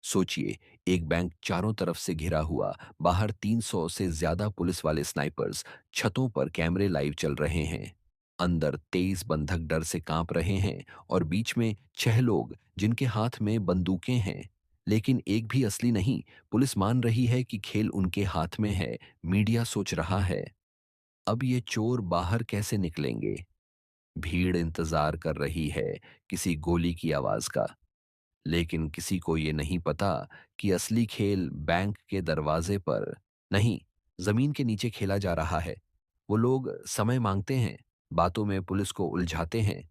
सोचिए, एक बैंक चारों तरफ से घिरा हुआ, बाहर 300 से ज्यादा पुलिस वाले स्नाइपर्स, छतों पर कैमरे लाइव चल रहे हैं। अंदर 23 बंधक डर से कांप रहे हैं और बीच में 6 लोग जिनके हाथ में बंदूकें हैं। लेकिन एक भी असली नहीं। पुलिस मान रही है कि खेल उनके हाथ में है। मीडिया सोच रहा है, अब ये चोर बाहर कैसे निकलेंगे। भीड़ इंतजार कर रही है किसी गोली की आवाज का। लेकिन किसी को ये नहीं पता कि असली खेल बैंक के दरवाजे पर नहीं, जमीन के नीचे खेला जा रहा है। वो लोग समय मांगते हैं, बातों में पुलिस को उलझाते हैं।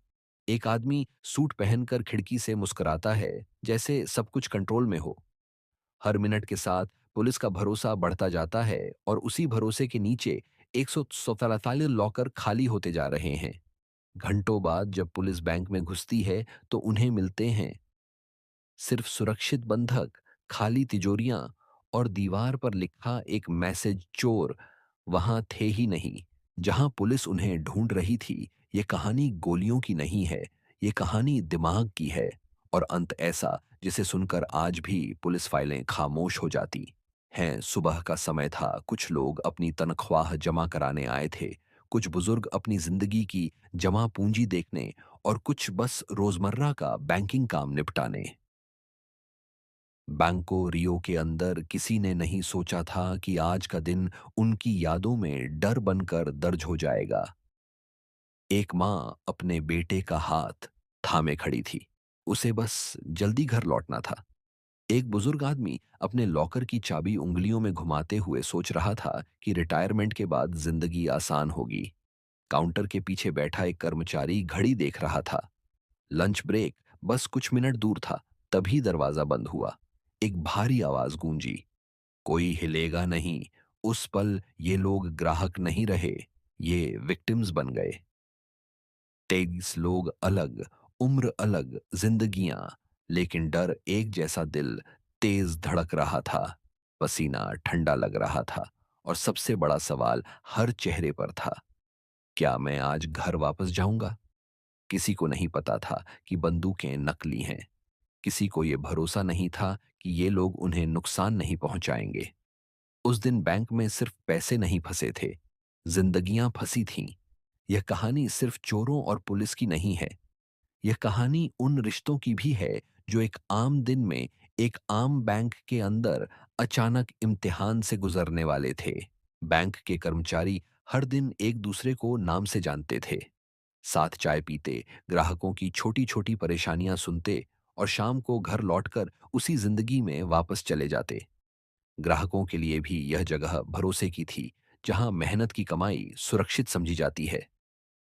एक आदमी सूट पहनकर खिड़की से मुस्कुराता है, जैसे सब कुछ कंट्रोल में हो। हर मिनट के साथ पुलिस का भरोसा बढ़ता जाता है और उसी भरोसे के नीचे 147 लॉकर खाली होते जा रहे हैं। घंटों बाद जब पुलिस बैंक में घुसती है तो उन्हें मिलते हैं सिर्फ सुरक्षित बंधक, खाली तिजोरियां और दीवार पर लिखा एक मैसेज, चोर वहां थे ही नहीं। जहां पुलिस उन्हें ढूंढ रही थी। ये कहानी गोलियों की नहीं है, ये कहानी दिमाग की है। और अंत ऐसा जिसे सुनकर आज भी पुलिस फाइलें खामोश हो जाती हैं। सुबह का समय था, कुछ लोग अपनी तनख्वाह जमा कराने आए थे, कुछ बुजुर्ग अपनी जिंदगी की जमा पूंजी देखने, और कुछ बस रोजमर्रा का बैंकिंग काम निपटाने। बैंको रियो के अंदर किसी ने नहीं सोचा था कि आज का दिन उनकी यादों में डर बनकर दर्ज हो जाएगा। एक माँ अपने बेटे का हाथ थामे खड़ी थी। उसे बस जल्दी घर लौटना था। एक बुजुर्ग आदमी अपने लॉकर की चाबी उंगलियों में घुमाते हुए सोच रहा था कि रिटायरमेंट के बाद जिंदगी आसान होगी। काउंटर के पीछे बैठा एक कर्मचारी घड़ी देख रहा था। लंच ब्रेक बस कुछ मिनट दूर था। तभी दरवाजा बंद हुआ। एक भारी आवाज गूंजी, कोई हिलेगा नहीं। उस पल ये लोग ग्राहक नहीं रहे, ये विक्टिम्स बन गए। 23 लोग अलग, उम्र अलग, जिंदगियां, लेकिन डर एक जैसा। दिल तेज धड़क रहा था, पसीना ठंडा लग रहा था, और सबसे बड़ा सवाल हर चेहरे पर था, क्या मैं आज घर वापस जाऊंगा। किसी को नहीं पता था कि बंदूकें नकली हैं। किसी को यह भरोसा नहीं था कि ये लोग उन्हें नुकसान नहीं पहुंचाएंगे। उस दिन बैंक में सिर्फ पैसे नहीं फंसे थे, जिंदगियां फंसी थीं। यह कहानी सिर्फ चोरों और पुलिस की नहीं है, यह कहानी उन रिश्तों की भी है जो एक आम दिन में एक आम बैंक के अंदर अचानक इम्तिहान से गुजरने वाले थे। बैंक के कर्मचारी हर दिन एक दूसरे को नाम से जानते थे, साथ चाय पीते, ग्राहकों की छोटी छोटी परेशानियां सुनते, और शाम को घर लौटकर उसी जिंदगी में वापस चले जाते। ग्राहकों के लिए भी यह जगह भरोसे की थी, जहां मेहनत की कमाई सुरक्षित समझी जाती है।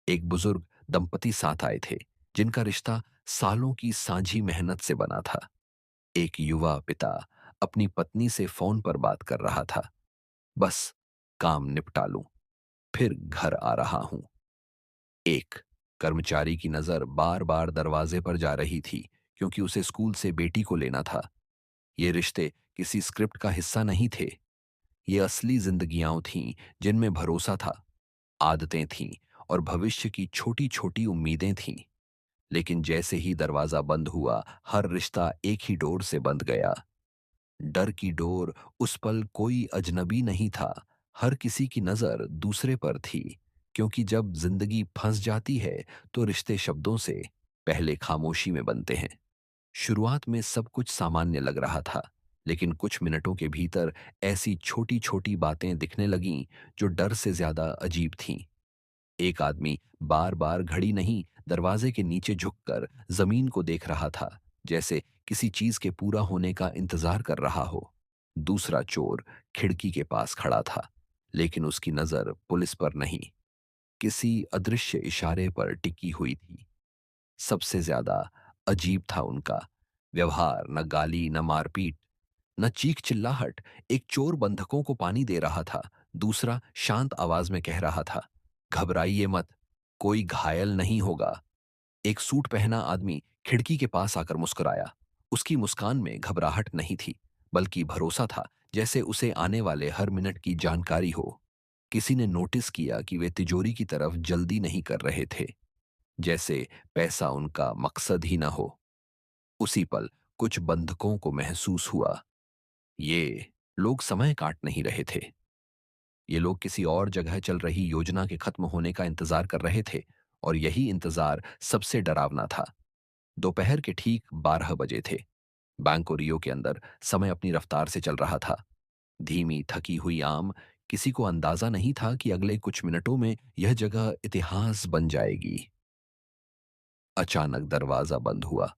एक बुजुर्ग दंपति साथ आए थे, जिनका रिश्ता सालों की सांझी मेहनत से बना था। एक युवा पिता अपनी पत्नी से फोन पर बात कर रहा था, बस काम निपटा लूं, फिर घर आ रहा हूं। एक कर्मचारी की नजर बार बार दरवाजे पर जा रही थी, क्योंकि उसे स्कूल से बेटी को लेना था। ये रिश्ते किसी स्क्रिप्ट का हिस्सा नहीं थे, ये असली जिंदगियां थीं जिनमें भरोसा था, आदतें थीं, और भविष्य की छोटी छोटी उम्मीदें थीं। लेकिन जैसे ही दरवाजा बंद हुआ, हर रिश्ता एक ही डोर से बंध गया। डर की डोर। उस पल कोई अजनबी नहीं था, हर किसी की नजर दूसरे पर थी। क्योंकि जब जिंदगी फंस जाती है तो रिश्ते शब्दों से पहले खामोशी में बनते हैं। शुरुआत में सब कुछ सामान्य लग रहा था, लेकिन कुछ मिनटों के भीतर ऐसी छोटी छोटी बातें दिखने लगीं जो डर से ज्यादा अजीब थीं। एक आदमी बार बार घड़ी नहीं, दरवाजे के नीचे झुककर जमीन को देख रहा था, जैसे किसी चीज के पूरा होने का इंतजार कर रहा हो। दूसरा चोर खिड़की के पास खड़ा था, लेकिन उसकी नजर पुलिस पर नहीं, किसी अदृश्य इशारे पर टिकी हुई थी। सबसे ज्यादा अजीब था उनका व्यवहार, न गाली, न मारपीट, न चीख चिल्लाहट। एक चोर बंधकों को पानी दे रहा था, दूसरा शांत आवाज में कह रहा था, घबराइए मत, कोई घायल नहीं होगा। एक सूट पहना आदमी खिड़की के पास आकर मुस्कुराया। उसकी मुस्कान में घबराहट नहीं थी, बल्कि भरोसा था, जैसे उसे आने वाले हर मिनट की जानकारी हो। किसी ने नोटिस किया कि वे तिजोरी की तरफ जल्दी नहीं कर रहे थे, जैसे पैसा उनका मकसद ही ना हो। उसी पल कुछ बंधकों को महसूस हुआ ये लोग समय काट नहीं रहे थे। ये लोग किसी और जगह चल रही योजना के खत्म होने का इंतजार कर रहे थे और यही इंतजार सबसे डरावना था। दोपहर के ठीक 12 बजे थे। बैंको रियो के अंदर समय अपनी रफ्तार से चल रहा था। धीमी थकी हुई आम। किसी को अंदाजा नहीं था कि अगले कुछ मिनटों में यह जगह इतिहास बन जाएगी। अचानक दरवाजा बंद हुआ।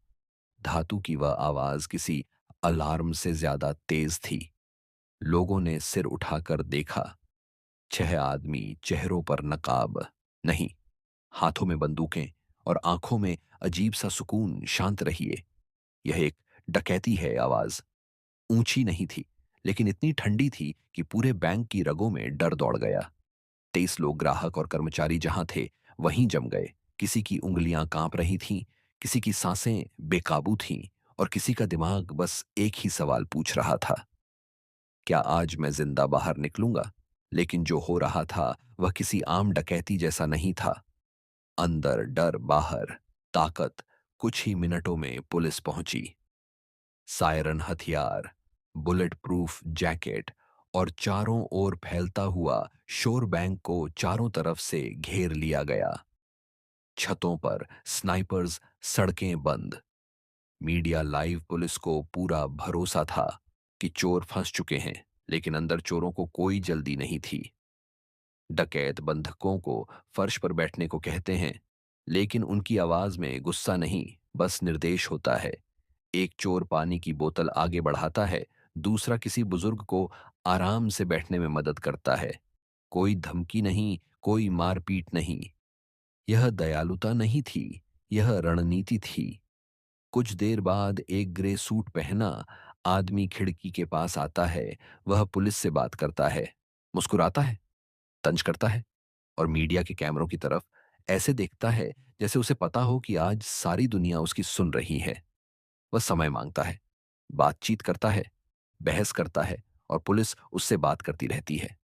धातु की वह आवाज किसी अलार्म से ज्यादा तेज थी। लोगों ने सिर उठाकर देखा। 6 आदमी, चेहरों पर नकाब नहीं, हाथों में बंदूकें और आंखों में अजीब सा सुकून। शांत रहिए, यह एक डकैती है। आवाज ऊंची नहीं थी, लेकिन इतनी ठंडी थी कि पूरे बैंक की रगों में डर दौड़ गया। 23 लोग, ग्राहक और कर्मचारी जहां थे वहीं जम गए। किसी की उंगलियां कांप रही थीं, किसी की सांसें बेकाबू थीं और किसी का दिमाग बस एक ही सवाल पूछ रहा था, क्या आज मैं जिंदा बाहर निकलूंगा? लेकिन जो हो रहा था वह किसी आम डकैती जैसा नहीं था। अंदर डर, बाहर ताकत। कुछ ही मिनटों में पुलिस पहुंची। सायरन हथियार, बुलेट प्रूफ जैकेट और चारों ओर फैलता हुआ शोर बैंक को चारों तरफ से घेर लिया गया। छतों पर स्नाइपर्स, सड़कें बंद। Media live. पुलिस को पूरा भरोसा था कि चोर फंस चुके हैं, लेकिन अंदर चोरों को कोई जल्दी नहीं थी। डकैत बंधकों को फर्श पर बैठने को कहते हैं, लेकिन उनकी आवाज में गुस्सा नहीं, बस निर्देश होता है। एक चोर पानी की बोतल आगे बढ़ाता है, दूसरा किसी बुजुर्ग को आराम से बैठने में मदद करता है। कोई धमकी नहीं, कोई मारपीट नहीं। यह दयालुता नहीं थी, यह रणनीति थी। कुछ देर बाद एक ग्रे सूट पहना आदमी खिड़की के पास आता है। वह पुलिस से बात करता है, मुस्कुराता है, तंज करता है और मीडिया के कैमरों की तरफ ऐसे देखता है जैसे उसे पता हो कि आज सारी दुनिया उसकी सुन रही है। वह समय मांगता है, बातचीत करता है, बहस करता है और पुलिस उससे बात करती रहती है।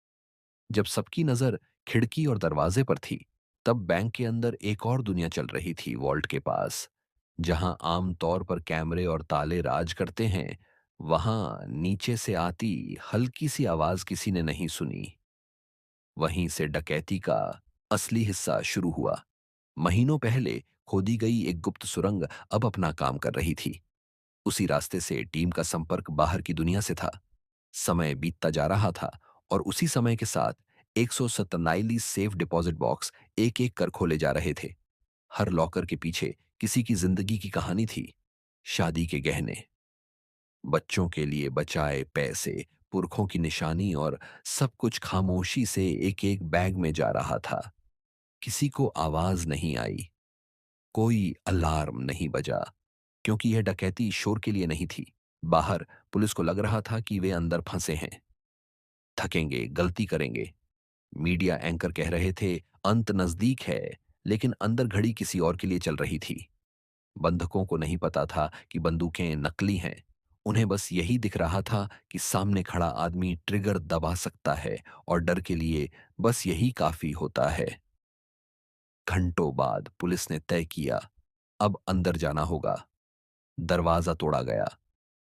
जब सबकी नजर खिड़की और दरवाजे पर थी, तब बैंक के अंदर एक और दुनिया चल रही थी। वॉल्ट के पास, जहां आम तौर पर कैमरे और ताले राज करते हैं, वहां नीचे से आती हल्की सी आवाज किसी ने नहीं सुनी। वहीं से डकैती का असली हिस्सा शुरू हुआ। महीनों पहले खोदी गई एक गुप्त सुरंग अब अपना काम कर रही थी। उसी रास्ते से टीम का संपर्क बाहर की दुनिया से था। समय बीतता जा रहा था और उसी समय के साथ 197 सेफ डिपॉजिट बॉक्स एक एक कर खोले जा रहे थे। हर लॉकर के पीछे किसी की जिंदगी की कहानी थी। शादी के गहने, बच्चों के लिए बचाए पैसे, पुरखों की निशानी और सब कुछ खामोशी से एक एक बैग में जा रहा था। किसी को आवाज नहीं आई, कोई अलार्म नहीं बजा, क्योंकि यह डकैती शोर के लिए नहीं थी। बाहर पुलिस को लग रहा था कि वे अंदर फंसे हैं, थकेंगे, गलती करेंगे। मीडिया एंकर कह रहे थे अंत नजदीक है, लेकिन अंदर घड़ी किसी और के लिए चल रही थी। बंधकों को नहीं पता था कि बंदूकें नकली हैं। उन्हें बस यही दिख रहा था कि सामने खड़ा आदमी ट्रिगर दबा सकता है और डर के लिए बस यही काफी होता है। घंटों बाद पुलिस ने तय किया, अब अंदर जाना होगा। दरवाजा तोड़ा गया,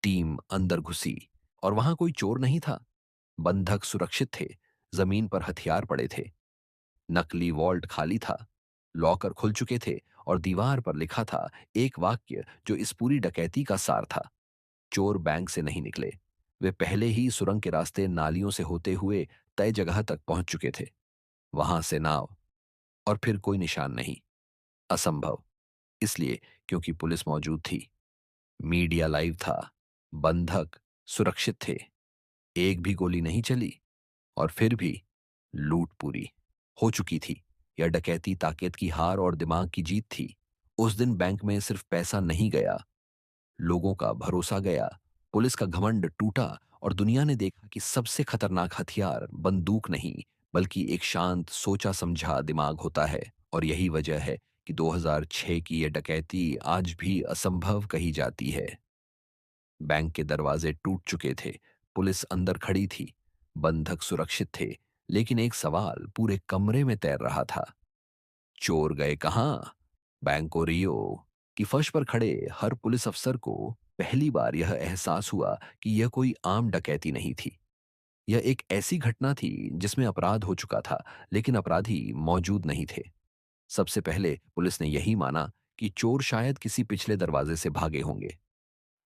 टीम अंदर घुसी और वहां कोई चोर नहीं था। बंधक सुरक्षित थे, जमीन पर हथियार पड़े थे, नकली वॉल्ट खाली था, लॉकर खुल चुके थे और दीवार पर लिखा था एक वाक्य जो इस पूरी डकैती का सार था, चोर बैंक से नहीं निकले। वे पहले ही सुरंग के रास्ते नालियों से होते हुए तय जगह तक पहुंच चुके थे। वहां से नाव और फिर कोई निशान नहीं। असंभव, इसलिए क्योंकि पुलिस मौजूद थी, मीडिया लाइव था, बंधक सुरक्षित थे, एक भी गोली नहीं चली और फिर भी लूट पूरी हो चुकी थी। यह डकैती ताकत की हार और दिमाग की जीत थी। उस दिन बैंक में सिर्फ पैसा नहीं गया, लोगों का भरोसा गया, पुलिस का घमंड टूटा और दुनिया ने देखा कि सबसे खतरनाक हथियार बंदूक नहीं, बल्कि एक शांत, सोचा समझा दिमाग होता है। और यही वजह है कि 2006 की यह डकैती आज भी असंभव कही जाती है। बैंक के दरवाजे टूट चुके थे, पुलिस अंदर खड़ी थी, बंधक सुरक्षित थे, लेकिन एक सवाल पूरे कमरे में तैर रहा था, चोर गए कहां? बैंको रियो की फर्श पर खड़े हर पुलिस अफसर को पहली बार यह एहसास हुआ कि यह कोई आम डकैती नहीं थी। यह एक ऐसी घटना थी जिसमें अपराध हो चुका था, लेकिन अपराधी मौजूद नहीं थे। सबसे पहले पुलिस ने यही माना कि चोर शायद किसी पिछले दरवाजे से भागे होंगे।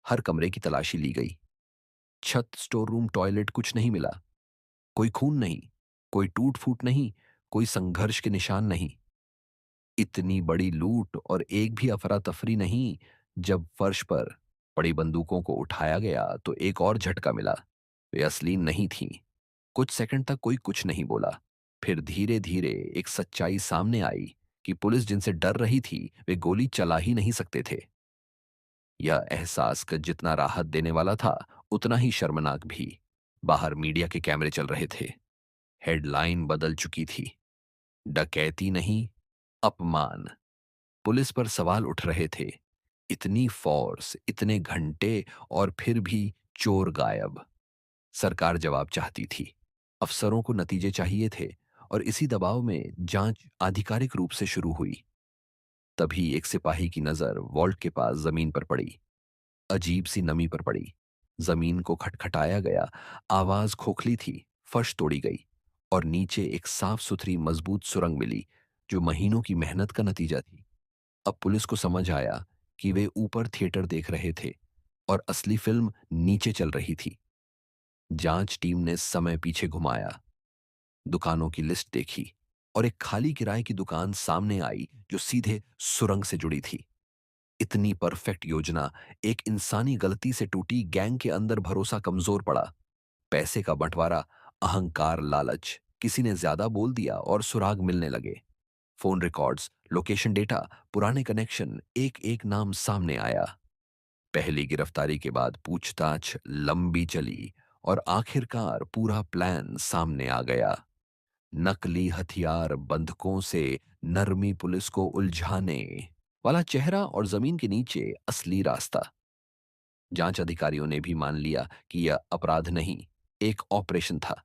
हर कमरे की तलाशी ली गई। छत, स्टोर रूम, टॉयलेट, कुछ नहीं मिला। कोई खून नहीं, कोई टूट फूट नहीं, कोई संघर्ष के निशान नहीं। इतनी बड़ी लूट और एक भी अफरा तफरी नहीं। जब फर्श पर पड़ी बंदूकों को उठाया गया तो एक और झटका मिला। वे असली नहीं थीं। कुछ सेकंड तक कोई कुछ नहीं बोला। फिर धीरे धीरे एक सच्चाई सामने आई कि पुलिस जिनसे डर रही थी वे गोली चला ही नहीं सकते थे। यह एहसास का जितना राहत देने वाला था, उतना ही शर्मनाक भी। बाहर मीडिया के कैमरे चल रहे थे। हेडलाइन बदल चुकी थी। डकैती नहीं, अपमान। पुलिस पर सवाल उठ रहे थे। इतनी फोर्स, इतने घंटे, और फिर भी चोर गायब। सरकार जवाब चाहती थी। अफसरों को नतीजे चाहिए थे। और इसी दबाव में जांच आधिकारिक रूप से शुरू हुई। तभी एक सिपाही की नजर वॉल्ट के पास जमीन पर पड़ी। अजीब सी नमी पर पड़ी। जमीन को खटखटाया गया। आवाज खोखली थी। फर्श तोड़ी गई। और नीचे एक साफ सुथरी मजबूत सुरंग मिली, जो महीनों की मेहनत का नतीजा थी। अब पुलिस को समझ आया कि वे ऊपर थिएटर देख रहे थे और असली फिल्म नीचे चल रही थी। जांच टीम ने समय पीछे घुमाया। दुकानों की लिस्ट देखी। और एक खाली किराए की दुकान सामने आई जो सीधे सुरंग से जुड़ी थी। इतनी परफेक्ट योजना एक इंसानी गलती से टूटी। गैंग के अंदर भरोसा कमजोर पड़ा। पैसे का बंटवारा, अहंकार, लालच। किसी ने ज्यादा बोल दिया और सुराग मिलने लगे। फोन रिकॉर्ड्स, लोकेशन डेटा, पुराने कनेक्शन, एक एक नाम सामने आया। पहली गिरफ्तारी के बाद पूछताछ लंबी चली और आखिरकार पूरा प्लान सामने आ गया। नकली हथियार, बंधकों से नरमी, पुलिस को उलझाने वाला चेहरा, और जमीन के नीचे असली रास्ता। जांच अधिकारियों ने भी मान लिया कि यह अपराध नहीं, एक ऑपरेशन था।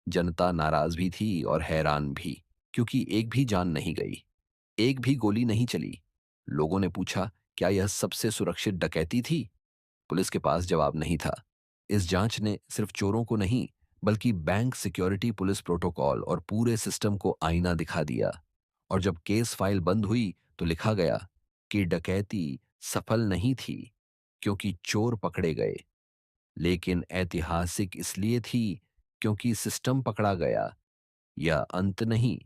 जनता नाराज भी थी और हैरान भी, क्योंकि एक भी जान नहीं गई, एक भी गोली नहीं चली। लोगों ने पूछा, क्या यह सबसे सुरक्षित डकैती थी? पुलिस के पास जवाब नहीं था। इस जांच ने सिर्फ चोरों को नहीं, बल्कि बैंक, सिक्योरिटी, पुलिस प्रोटोकॉल और पूरे सिस्टम को आईना दिखा दिया। और जब केस फाइल बंद हुई तो लिखा गया कि डकैती सफल नहीं थी, क्योंकि चोर पकड़े गए, लेकिन ऐतिहासिक इसलिए थी क्योंकि सिस्टम पकड़ा गया। यह अंत नहीं,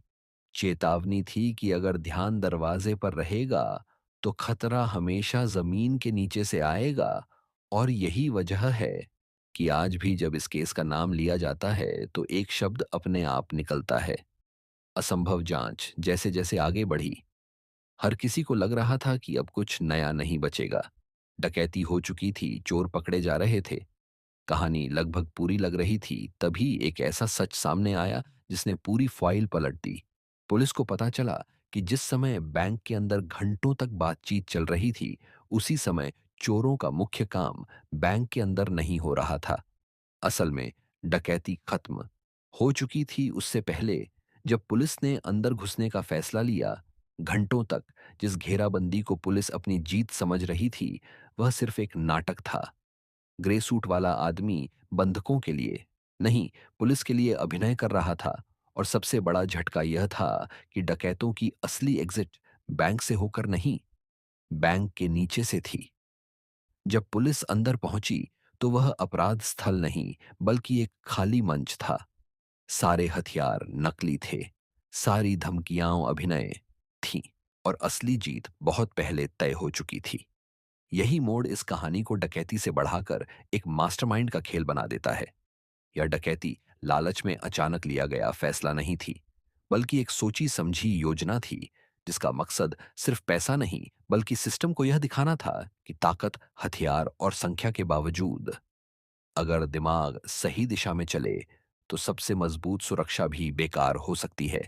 चेतावनी थी कि अगर ध्यान दरवाजे पर रहेगा तो खतरा हमेशा जमीन के नीचे से आएगा। और यही वजह है कि आज भी जब इस केस का नाम लिया जाता है तो एक शब्द अपने आप निकलता है, असंभव। जांच जैसे जैसे आगे बढ़ी, हर किसी को लग रहा था कि अब कुछ नया नहीं बचेगा। डकैती हो चुकी थी, चोर पकड़े जा रहे थे, कहानी लगभग पूरी लग रही थी। तभी एक ऐसा सच सामने आया जिसने पूरी फाइल पलट दी। पुलिस को पता चला कि जिस समय बैंक के अंदर घंटों तक बातचीत चल रही थी, उसी समय चोरों का मुख्य काम बैंक के अंदर नहीं हो रहा था। असल में डकैती खत्म हो चुकी थी उससे पहले। जब पुलिस ने अंदर घुसने का फैसला लिया, घंटों तक जिस घेराबंदी को पुलिस अपनी जीत समझ रही थी, वह सिर्फ एक नाटक था। ग्रे सूट वाला आदमी बंधकों के लिए नहीं, पुलिस के लिए अभिनय कर रहा था। और सबसे बड़ा झटका यह था कि डकैतों की असली एग्जिट बैंक से होकर नहीं, बैंक के नीचे से थी। जब पुलिस अंदर पहुंची तो वह अपराध स्थल नहीं, बल्कि एक खाली मंच था। सारे हथियार नकली थे। सारी धमकियां अभिनय थीं। और असली जीत बहुत पहले तय हो चुकी थी। यही मोड़ इस कहानी को डकैती से बढ़ाकर एक मास्टरमाइंड का खेल बना देता है। यह डकैती लालच में अचानक लिया गया फैसला नहीं थी, बल्कि एक सोची समझी योजना थी, जिसका मकसद सिर्फ पैसा नहीं, बल्कि सिस्टम को यह दिखाना था कि ताकत, हथियार और संख्या के बावजूद अगर दिमाग सही दिशा में चले तो सबसे मजबूत सुरक्षा भी बेकार हो सकती है।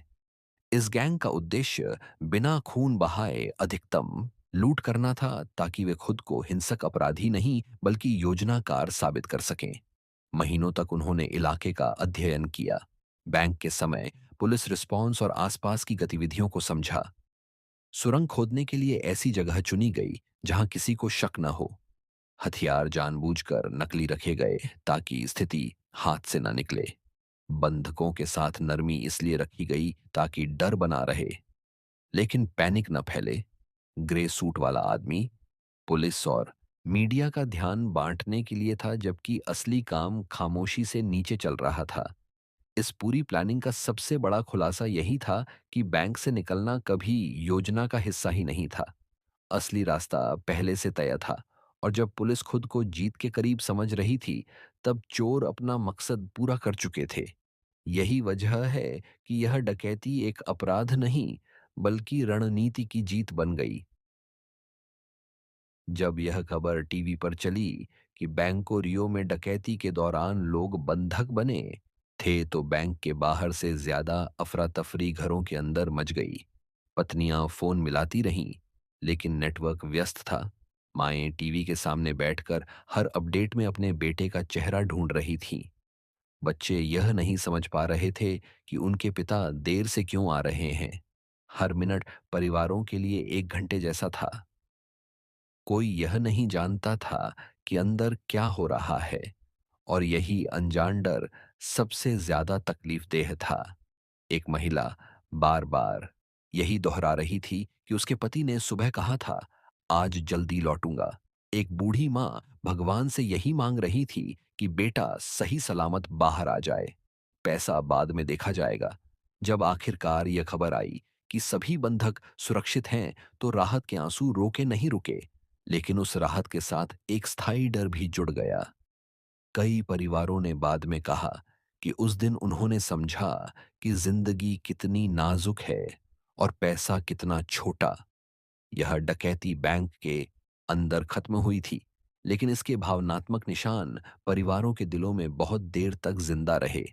इस गैंग का उद्देश्य बिना खून बहाए अधिकतम लूट करना था, ताकि वे खुद को हिंसक अपराधी नहीं, बल्कि योजनाकार साबित कर सकें। महीनों तक उन्होंने इलाके का अध्ययन किया, बैंक के समय, पुलिस रिस्पांस और आसपास की गतिविधियों को समझा। सुरंग खोदने के लिए ऐसी जगह चुनी गई जहां किसी को शक न हो। हथियार जानबूझकर नकली रखे गए ताकि स्थिति हाथ से ना निकले। बंधकों के साथ नरमी इसलिए रखी गई ताकि डर बना रहे, लेकिन पैनिक न फैले। ग्रे सूट वाला आदमी पुलिस और मीडिया का ध्यान बांटने के लिए था, जबकि असली काम खामोशी से नीचे चल रहा था। इस पूरी प्लानिंग का सबसे बड़ा खुलासा यही था कि बैंक से निकलना कभी योजना का हिस्सा ही नहीं था। असली रास्ता पहले से तय था, और जब पुलिस खुद को जीत के करीब समझ रही थी, तब चोर अपना मकसद पूरा कर चुके थे। यही वजह है कि यह डकैती एक अपराध नहीं, बल्कि रणनीति की जीत बन गई। जब यह खबर टीवी पर चली कि बैंको रियो में डकैती के दौरान लोग बंधक बने थे, तो बैंक के बाहर से ज्यादा अफरा तफरी घरों के अंदर मच गई। पत्नियां फोन मिलाती रहीं, लेकिन नेटवर्क व्यस्त था। माएं टीवी के सामने बैठकर हर अपडेट में अपने बेटे का चेहरा ढूंढ रही थीं। बच्चे यह नहीं समझ पा रहे थे कि उनके पिता देर से क्यों आ रहे हैं। हर मिनट परिवारों के लिए 1 घंटे जैसा था। कोई यह नहीं जानता था कि अंदर क्या हो रहा है, और यही अनजान डर सबसे ज्यादा तकलीफदेह था। एक महिला बार बार यही दोहरा रही थी कि उसके पति ने सुबह कहा था, आज जल्दी लौटूंगा। एक बूढ़ी मां भगवान से यही मांग रही थी कि बेटा सही सलामत बाहर आ जाए, पैसा बाद में देखा जाएगा। जब आखिरकार यह खबर आई कि सभी बंधक सुरक्षित हैं, तो राहत के आंसू रोके नहीं रुके। लेकिन उस राहत के साथ एक स्थायी डर भी जुड़ गया। कई परिवारों ने बाद में कहा कि उस दिन उन्होंने समझा कि जिंदगी कितनी नाजुक है और पैसा कितना छोटा। यह डकैती बैंक के अंदर खत्म हुई थी, लेकिन इसके भावनात्मक निशान परिवारों के दिलों में बहुत देर तक जिंदा रहे।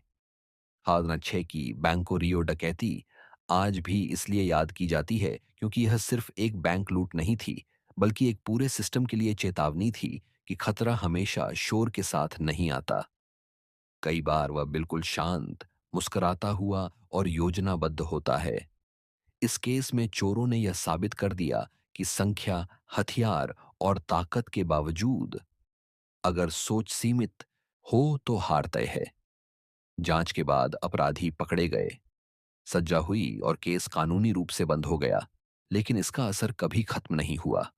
2006 की बैंको रियो डकैती आज भी इसलिए याद की जाती है क्योंकि यह सिर्फ एक बैंक लूट नहीं थी, बल्कि एक पूरे सिस्टम के लिए चेतावनी थी कि खतरा हमेशा शोर के साथ नहीं आता। कई बार वह बिल्कुल शांत, मुस्कुराता हुआ और योजनाबद्ध होता है। इस केस में चोरों ने यह साबित कर दिया कि संख्या, हथियार और ताकत के बावजूद अगर सोच सीमित हो तो हार तय है। जांच के बाद अपराधी पकड़े गए, सजा हुई और केस कानूनी रूप से बंद हो गया। लेकिन इसका असर कभी खत्म नहीं हुआ।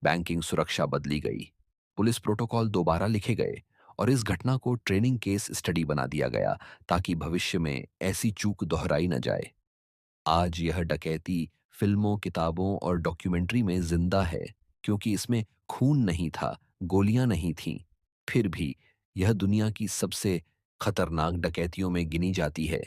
बैंकिंग सुरक्षा बदली गई, पुलिस प्रोटोकॉल दोबारा लिखे गए, और इस घटना को ट्रेनिंग केस स्टडी बना दिया गया ताकि भविष्य में ऐसी चूक दोहराई न जाए। आज यह डकैती फिल्मों, किताबों और डॉक्यूमेंट्री में जिंदा है, क्योंकि इसमें खून नहीं था, गोलियां नहीं थीं। फिर भी यह दुनिया की सबसे खतरनाक डकैतियों में गिनी जाती है।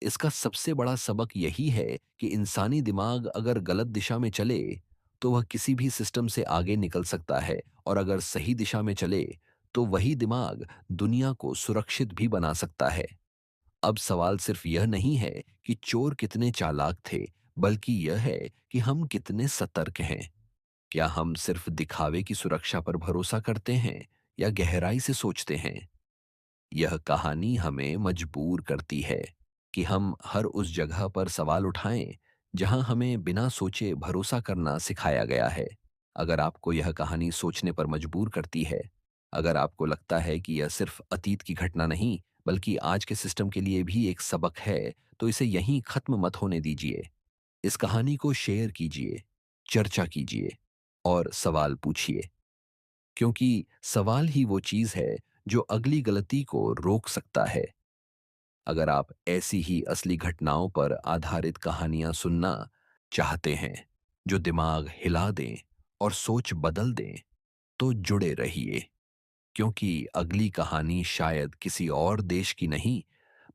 इसका सबसे बड़ा सबक यही है कि इंसानी दिमाग अगर गलत दिशा में चले, तो वह किसी भी सिस्टम से आगे निकल सकता है, और अगर सही दिशा में चले, तो वही दिमाग दुनिया को सुरक्षित भी बना सकता है। अब सवाल सिर्फ यह नहीं है कि चोर कितने चालाक थे, बल्कि यह है कि हम कितने सतर्क हैं। क्या हम सिर्फ दिखावे की सुरक्षा पर भरोसा करते हैं, या गहराई से सोचते हैं? यह कहानी हमें मजबूर करती है कि हम हर उस जगह पर सवाल उठाएं जहां हमें बिना सोचे भरोसा करना सिखाया गया है। अगर आपको यह कहानी सोचने पर मजबूर करती है, अगर आपको लगता है कि यह सिर्फ अतीत की घटना नहीं, बल्कि आज के सिस्टम के लिए भी एक सबक है, तो इसे यहीं खत्म मत होने दीजिए। इस कहानी को शेयर कीजिए, चर्चा कीजिए, और सवाल पूछिए, क्योंकि सवाल ही वो चीज है जो अगली गलती को रोक सकता है। अगर आप ऐसी ही असली घटनाओं पर आधारित कहानियां सुनना चाहते हैं, जो दिमाग हिला दें और सोच बदल दें, तो जुड़े रहिए, क्योंकि अगली कहानी शायद किसी और देश की नहीं,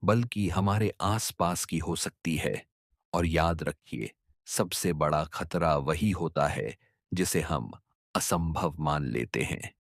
बल्कि हमारे आसपास की हो सकती है। और याद रखिए, सबसे बड़ा खतरा वही होता है जिसे हम असंभव मान लेते हैं।